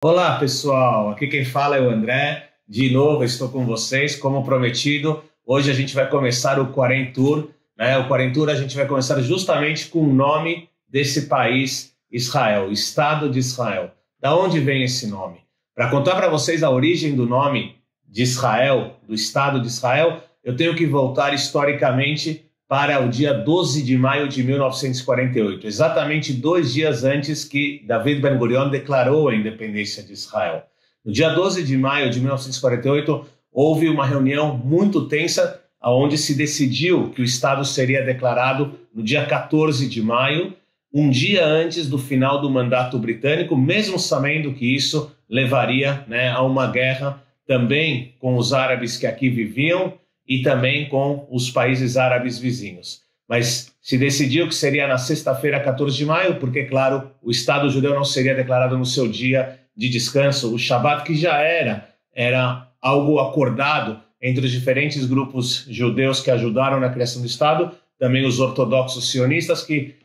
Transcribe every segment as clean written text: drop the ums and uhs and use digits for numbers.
Olá, pessoal. Aqui quem fala é o André. De novo, estou com vocês, como prometido. Hoje a gente vai começar o Quarem Tour, né? O Quarem Tour a gente vai começar justamente com o nome desse país, Israel, o Estado de Israel. Da onde vem esse nome? Para contar para vocês a origem do nome de Israel, do Estado de Israel, eu tenho que voltar historicamente para o dia 12 de maio de 1948, exatamente 2 dias antes que David Ben-Gurion declarou a independência de Israel. No dia 12 de maio de 1948, houve uma reunião muito tensa, onde se decidiu que o Estado seria declarado no dia 14 de maio, um dia antes do final do mandato britânico, mesmo sabendo que isso levaria, a uma guerra também com os árabes que aqui viviam, e também com os países árabes vizinhos. Mas se decidiu que seria na sexta-feira, 14 de maio, porque, claro, o Estado judeu não seria declarado no seu dia de descanso, o Shabat, que já era algo acordado entre os diferentes grupos judeus que ajudaram na criação do Estado, também os ortodoxos sionistas, que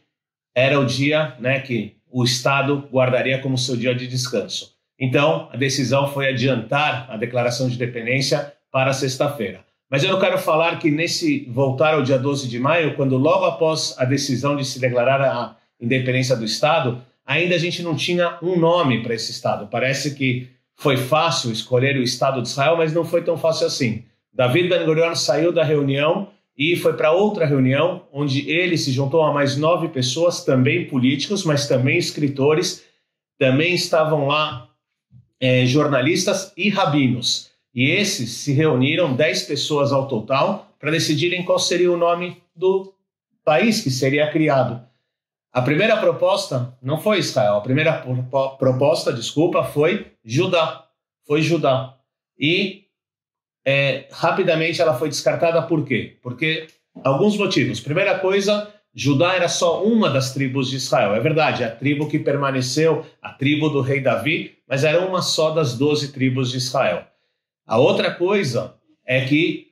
era o dia, que o Estado guardaria como seu dia de descanso. Então, a decisão foi adiantar a declaração de independência para sexta-feira. Mas eu não quero falar que nesse voltar ao dia 12 de maio, quando logo após a decisão de se declarar a independência do Estado, ainda a gente não tinha um nome para esse Estado. Parece que foi fácil escolher o Estado de Israel, mas não foi tão fácil assim. David Ben-Gurion saiu da reunião e foi para outra reunião, onde ele se juntou a mais 9 pessoas, também políticos, mas também escritores, também estavam lá jornalistas e rabinos. E esses se reuniram, 10 pessoas ao total, para decidirem qual seria o nome do país que seria criado. A primeira proposta não foi Israel, a primeira proposta, foi Judá. Foi Judá. E rapidamente ela foi descartada, por quê? Porque alguns motivos. Primeira coisa, Judá era só uma das tribos de Israel. É verdade, a tribo que permaneceu, a tribo do rei Davi, mas era uma só das 12 tribos de Israel. A outra coisa é que,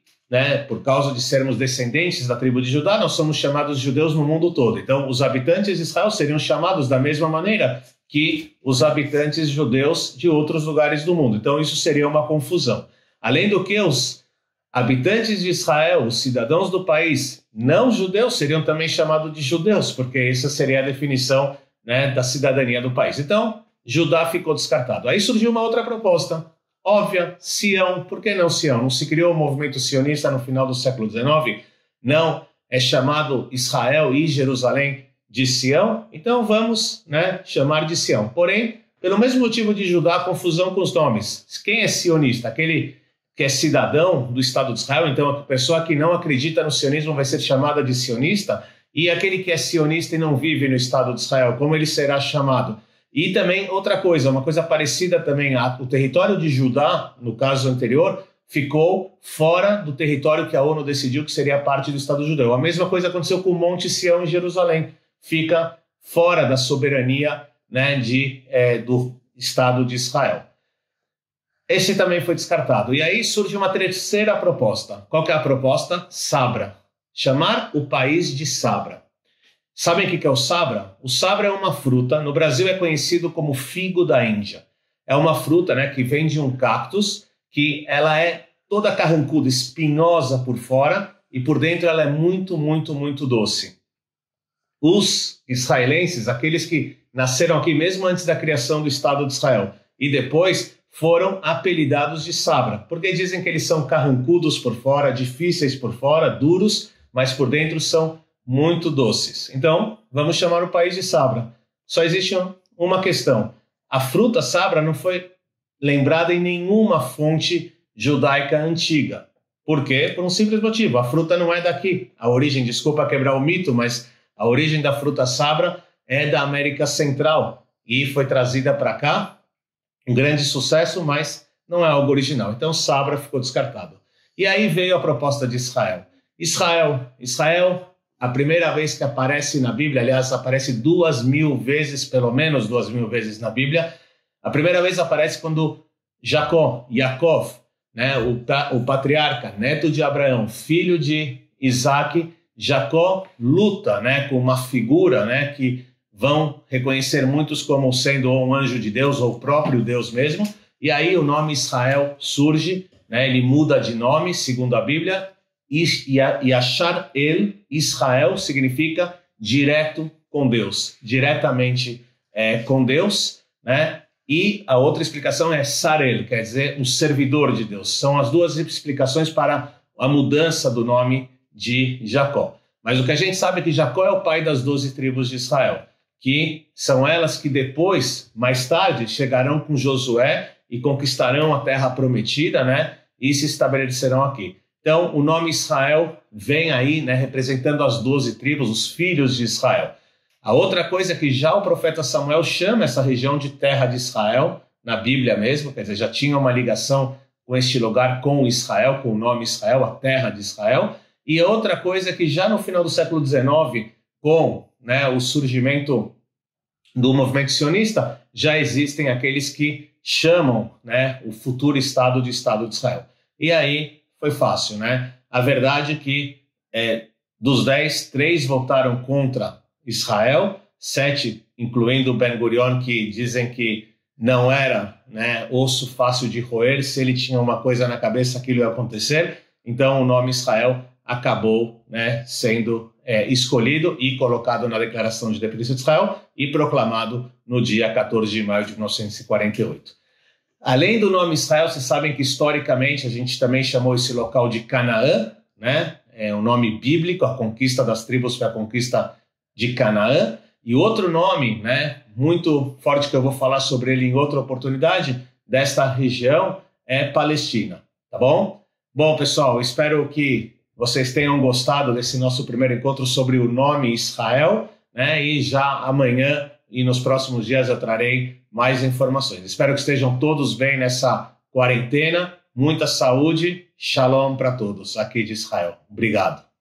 por causa de sermos descendentes da tribo de Judá, nós somos chamados judeus no mundo todo. Então, os habitantes de Israel seriam chamados da mesma maneira que os habitantes judeus de outros lugares do mundo. Então, isso seria uma confusão. Além do que, os habitantes de Israel, os cidadãos do país não judeus, seriam também chamados de judeus, porque essa seria a definição, da cidadania do país. Então, Judá ficou descartado. Aí surgiu uma outra proposta. Óbvia, Sião. Por que não Sião? Não se criou o movimento sionista no final do século XIX? Não, é chamado Israel e Jerusalém de Sião? Então vamos chamar de Sião. Porém, pelo mesmo motivo de Judá, a confusão com os nomes. Quem é sionista? Aquele que é cidadão do Estado de Israel, então a pessoa que não acredita no sionismo vai ser chamada de sionista, e aquele que é sionista e não vive no Estado de Israel, como ele será chamado? E também outra coisa, uma coisa parecida também, o território de Judá, no caso anterior, ficou fora do território que a ONU decidiu que seria parte do Estado judeu. A mesma coisa aconteceu com o Monte Sião em Jerusalém, fica fora da soberania do Estado de Israel. Esse também foi descartado. E aí surge uma terceira proposta. Qual que é a proposta? Sabra. Chamar o país de Sabra. Sabem o que é o sabra? O sabra é uma fruta, no Brasil é conhecido como figo da Índia. É uma fruta que vem de um cactus, que ela é toda carrancuda, espinhosa por fora, e por dentro ela é muito, muito, muito doce. Os israelenses, aqueles que nasceram aqui mesmo antes da criação do Estado de Israel, e depois foram apelidados de sabra, porque dizem que eles são carrancudos por fora, difíceis por fora, duros, mas por dentro são muito doces. Então, vamos chamar o país de Sabra. Só existe uma questão. A fruta Sabra não foi lembrada em nenhuma fonte judaica antiga. Por quê? Por um simples motivo. A fruta não é daqui. A origem, desculpa quebrar o mito, mas a origem da fruta Sabra é da América Central e foi trazida para cá. Um grande sucesso, mas não é algo original. Então, Sabra ficou descartado. E aí veio a proposta de Israel. Israel, a primeira vez que aparece na Bíblia, aliás, aparece 2.000 vezes, pelo menos 2.000 vezes na Bíblia. A primeira vez aparece quando Yaakov, o patriarca, neto de Abraão, filho de Isaac, Jacó luta com uma figura que vão reconhecer muitos como sendo um anjo de Deus ou o próprio Deus mesmo, e aí o nome Israel surge, né? Ele muda de nome, segundo a Bíblia, Yashar El, Israel significa direto com Deus, diretamente com Deus, né? E a outra explicação é Sarel, quer dizer um servidor de Deus. São as duas explicações para a mudança do nome de Jacó. Mas o que a gente sabe é que Jacó é o pai das 12 tribos de Israel, que são elas que depois, mais tarde, chegarão com Josué e conquistarão a terra prometida, né? E se estabelecerão aqui. Então, o nome Israel vem aí, né, representando as 12 tribos, os filhos de Israel. A outra coisa é que já o profeta Samuel chama essa região de terra de Israel, na Bíblia mesmo, quer dizer, já tinha uma ligação com este lugar, com Israel, com o nome Israel, a terra de Israel. E outra coisa é que já no final do século XIX, com, né, o surgimento do movimento sionista, já existem aqueles que chamam, né, o futuro Estado de Israel. E aí foi fácil, né? A verdade é que dos 10, 3 votaram contra Israel, 7, incluindo Ben Gurion, que dizem que não era, né, osso fácil de roer, se ele tinha uma coisa na cabeça, aquilo ia acontecer. Então o nome Israel acabou, né, sendo escolhido e colocado na Declaração de Independência de Israel e proclamado no dia 14 de maio de 1948. Além do nome Israel, vocês sabem que historicamente a gente também chamou esse local de Canaã, né? É um nome bíblico, a conquista das tribos foi a conquista de Canaã. E outro nome, né, muito forte, que eu vou falar sobre ele em outra oportunidade, desta região é Palestina, tá bom? Bom, pessoal, espero que vocês tenham gostado desse nosso primeiro encontro sobre o nome Israel, né? E já amanhã e nos próximos dias eu trarei mais informações. Espero que estejam todos bem nessa quarentena. Muita saúde. Shalom para todos aqui de Israel. Obrigado.